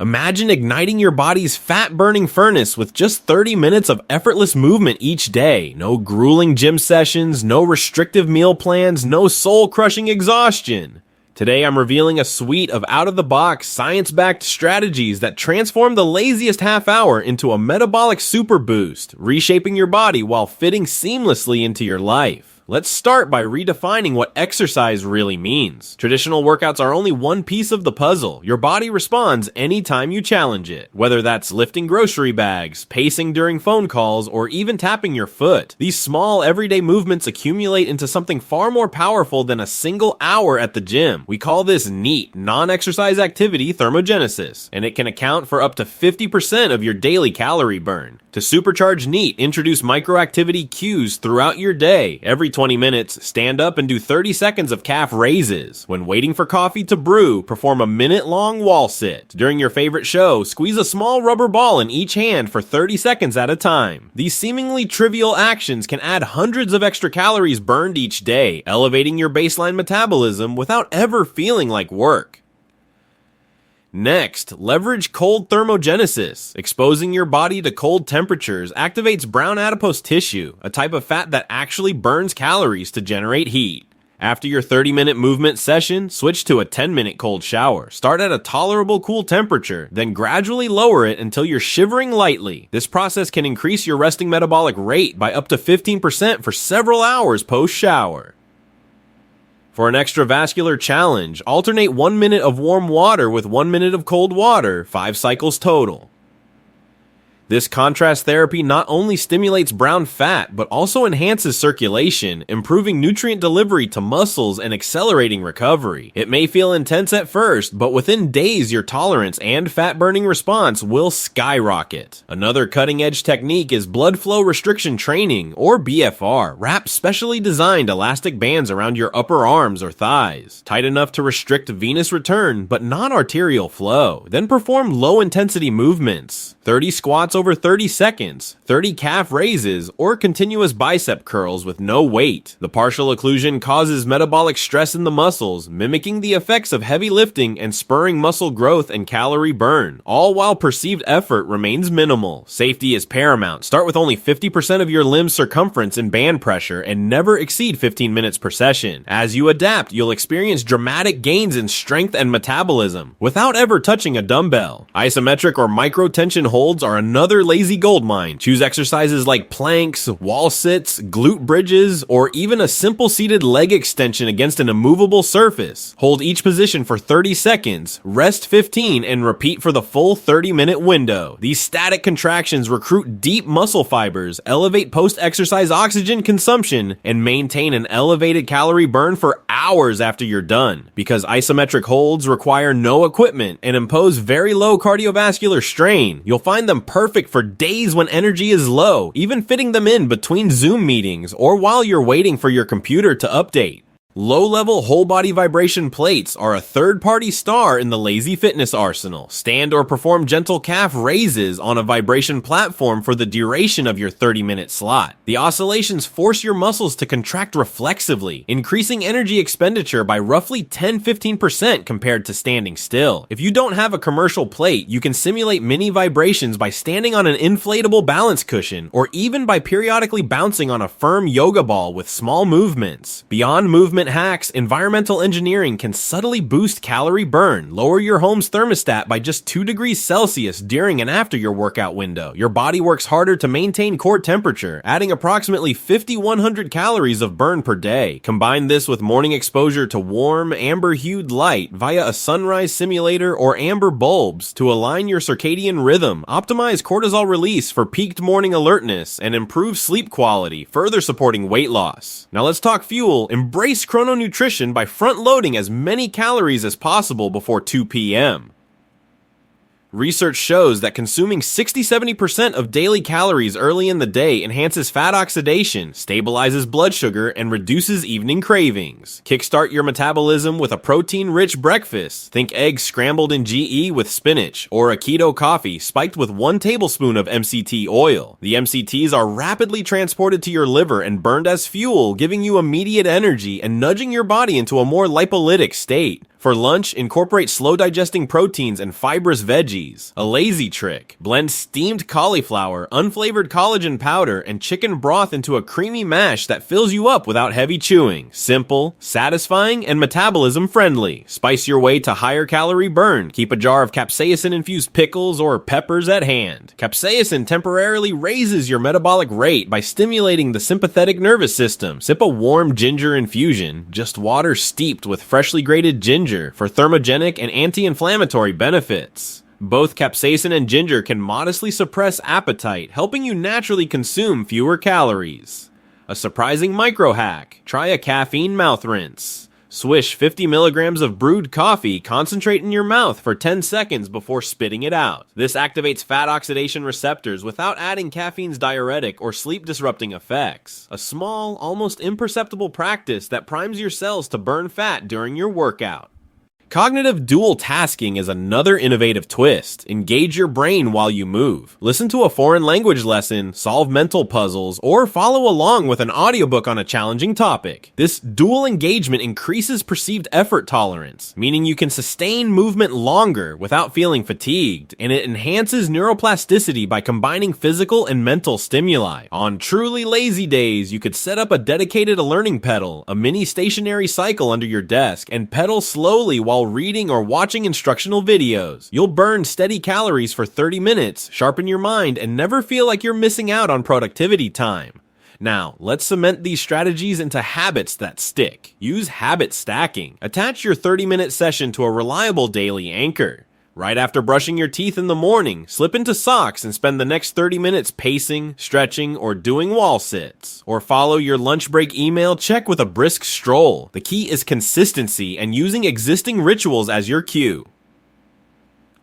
Imagine igniting your body's fat-burning furnace with just 30 minutes of effortless movement each day. No grueling gym sessions, no restrictive meal plans, no soul-crushing exhaustion. Today I'm revealing a suite of out-of-the-box, science-backed strategies that transform the laziest half hour into a metabolic super boost, reshaping your body while fitting seamlessly into your life. Let's start by redefining what exercise really means. Traditional workouts are only one piece of the puzzle. Your body responds anytime you challenge it, whether that's lifting grocery bags, pacing during phone calls, or even tapping your foot. These small, everyday movements accumulate into something far more powerful than a single hour at the gym. We call this NEAT, non-exercise activity thermogenesis, and it can account for up to 50% of your daily calorie burn. To supercharge NEAT, introduce microactivity cues throughout your day. Every 20 minutes, stand up and do 30 seconds of calf raises. When waiting for coffee to brew, perform a minute-long wall sit. During your favorite show, squeeze a small rubber ball in each hand for 30 seconds at a time. These seemingly trivial actions can add hundreds of extra calories burned each day, elevating your baseline metabolism without ever feeling like work. Next, leverage cold thermogenesis. Exposing your body to cold temperatures activates brown adipose tissue, a type of fat that actually burns calories to generate heat. After your 30-minute movement session, switch to a 10-minute cold shower. Start at a tolerable cool temperature, then gradually lower it until you're shivering lightly. This process can increase your resting metabolic rate by up to 15% for several hours post-shower. For an extravascular challenge, alternate 1 minute of warm water with 1 minute of cold water, 5 cycles total. This contrast therapy not only stimulates brown fat, but also enhances circulation, improving nutrient delivery to muscles and accelerating recovery. It may feel intense at first, but within days your tolerance and fat-burning response will skyrocket. Another cutting-edge technique is blood flow restriction training, or BFR. Wrap specially designed elastic bands around your upper arms or thighs, tight enough to restrict venous return, but not arterial flow. Then perform low-intensity movements. 30 squats over 30 seconds, 30 calf raises, or continuous bicep curls with no weight. The partial occlusion causes metabolic stress in the muscles, mimicking the effects of heavy lifting and spurring muscle growth and calorie burn, all while perceived effort remains minimal. Safety is paramount. Start with only 50% of your limb circumference in band pressure and never exceed 15 minutes per session. As you adapt, you'll experience dramatic gains in strength and metabolism without ever touching a dumbbell. Isometric or micro-tension holds are another lazy goldmine. Choose exercises like planks, wall sits, glute bridges, or even a simple seated leg extension against an immovable surface. Hold each position for 30 seconds, rest 15, and repeat for the full 30-minute window. These static contractions recruit deep muscle fibers, elevate post-exercise oxygen consumption, and maintain an elevated calorie burn for hours after you're done. Because isometric holds require no equipment and impose very low cardiovascular strain, you'll find them perfect for days when energy is low, even fitting them in between Zoom meetings or while you're waiting for your computer to update. Low-level whole-body vibration plates are a third-party star in the lazy fitness arsenal. Stand or perform gentle calf raises on a vibration platform for the duration of your 30-minute slot. The oscillations force your muscles to contract reflexively, increasing energy expenditure by roughly 10-15% compared to standing still. If you don't have a commercial plate, you can simulate mini vibrations by standing on an inflatable balance cushion, or even by periodically bouncing on a firm yoga ball with small movements. Beyond movement hacks, environmental engineering can subtly boost calorie burn. Lower your home's thermostat by just 2 degrees Celsius during and after your workout window. Your body works harder to maintain core temperature, adding approximately 5,100 calories of burn per day. Combine this with morning exposure to warm, amber-hued light via a sunrise simulator or amber bulbs to align your circadian rhythm, optimize cortisol release for peaked morning alertness, and improve sleep quality, further supporting weight loss. Now let's talk fuel. Embrace chrononutrition by front-loading as many calories as possible before 2 p.m. Research shows that consuming 60-70% of daily calories early in the day enhances fat oxidation, stabilizes blood sugar, and reduces evening cravings. Kickstart your metabolism with a protein-rich breakfast. Think eggs scrambled in GE with spinach, or a keto coffee spiked with 1 tablespoon of MCT oil. The MCTs are rapidly transported to your liver and burned as fuel, giving you immediate energy and nudging your body into a more lipolytic state. For lunch, incorporate slow-digesting proteins and fibrous veggies. A lazy trick: blend steamed cauliflower, unflavored collagen powder, and chicken broth into a creamy mash that fills you up without heavy chewing. Simple, satisfying, and metabolism-friendly. Spice your way to higher calorie burn. Keep a jar of capsaicin-infused pickles or peppers at hand. Capsaicin temporarily raises your metabolic rate by stimulating the sympathetic nervous system. Sip a warm ginger infusion, just water steeped with freshly grated ginger, for thermogenic and anti-inflammatory benefits. Both capsaicin and ginger can modestly suppress appetite, helping you naturally consume fewer calories. A surprising micro hack: try a caffeine mouth rinse. Swish 50 milligrams of brewed coffee, concentrate in your mouth for 10 seconds before spitting it out. This activates fat oxidation receptors without adding caffeine's diuretic or sleep-disrupting effects. A small, almost imperceptible practice that primes your cells to burn fat during your workout. Cognitive dual tasking is another innovative twist. Engage your brain while you move. Listen to a foreign language lesson, solve mental puzzles, or follow along with an audiobook on a challenging topic. This dual engagement increases perceived effort tolerance, meaning you can sustain movement longer without feeling fatigued, and it enhances neuroplasticity by combining physical and mental stimuli. On truly lazy days, you could set up a dedicated learning pedal, a mini stationary cycle under your desk, and pedal slowly while reading or watching instructional videos. You'll burn steady calories for 30 minutes, sharpen your mind, and never feel like you're missing out on productivity time. Now, let's cement these strategies into habits that stick. Use habit stacking. Attach your 30-minute session to a reliable daily anchor. Right after brushing your teeth in the morning, slip into socks and spend the next 30 minutes pacing, stretching, or doing wall sits. Or follow your lunch break email check with a brisk stroll. The key is consistency and using existing rituals as your cue.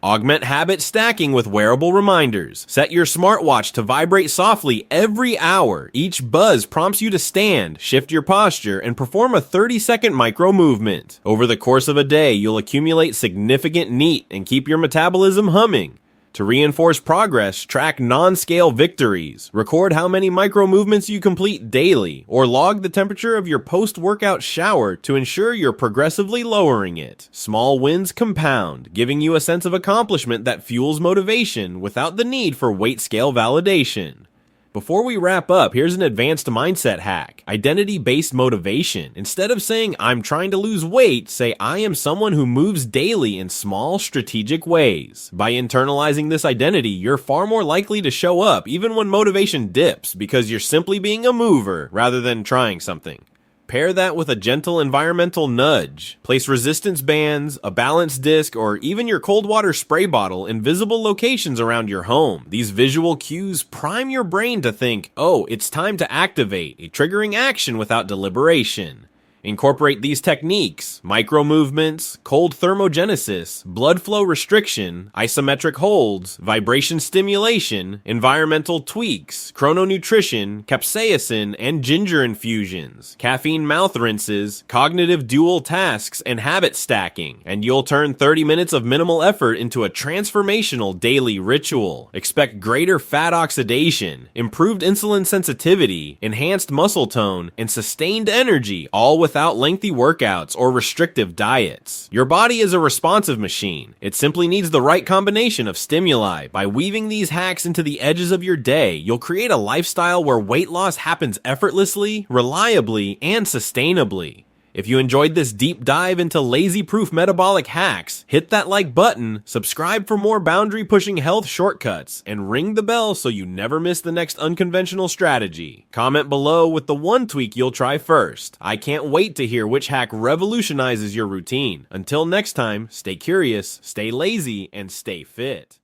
Augment habit stacking with wearable reminders. Set your smartwatch to vibrate softly every hour. Each buzz prompts you to stand, shift your posture, and perform a 30-second micro movement. Over the course of a day, you'll accumulate significant NEAT and keep your metabolism humming. To reinforce progress, track non-scale victories. Record how many micro movements you complete daily, or log the temperature of your post-workout shower to ensure you're progressively lowering it. Small wins compound, giving you a sense of accomplishment that fuels motivation without the need for weight scale validation. Before we wrap up, here's an advanced mindset hack: identity-based motivation. Instead of saying, "I'm trying to lose weight," say, "I am someone who moves daily in small, strategic ways." By internalizing this identity, you're far more likely to show up even when motivation dips, because you're simply being a mover rather than trying something. Pair that with a gentle environmental nudge. Place resistance bands, a balance disc, or even your cold water spray bottle in visible locations around your home. These visual cues prime your brain to think, "Oh, it's time to activate," a triggering action without deliberation. Incorporate these techniques: micro movements, cold thermogenesis, blood flow restriction, isometric holds, vibration stimulation, environmental tweaks, chrononutrition, capsaicin and ginger infusions, caffeine mouth rinses, cognitive dual tasks, and habit stacking, and you'll turn 30 minutes of minimal effort into a transformational daily ritual. Expect greater fat oxidation, improved insulin sensitivity, enhanced muscle tone, and sustained energy, all without lengthy workouts or restrictive diets. Your body is a responsive machine. It simply needs the right combination of stimuli. By weaving these hacks into the edges of your day, you'll create a lifestyle where weight loss happens effortlessly, reliably, and sustainably. If you enjoyed this deep dive into lazy-proof metabolic hacks, hit that like button, subscribe for more boundary-pushing health shortcuts, and ring the bell so you never miss the next unconventional strategy. Comment below with the one tweak you'll try first. I can't wait to hear which hack revolutionizes your routine. Until next time, stay curious, stay lazy, and stay fit.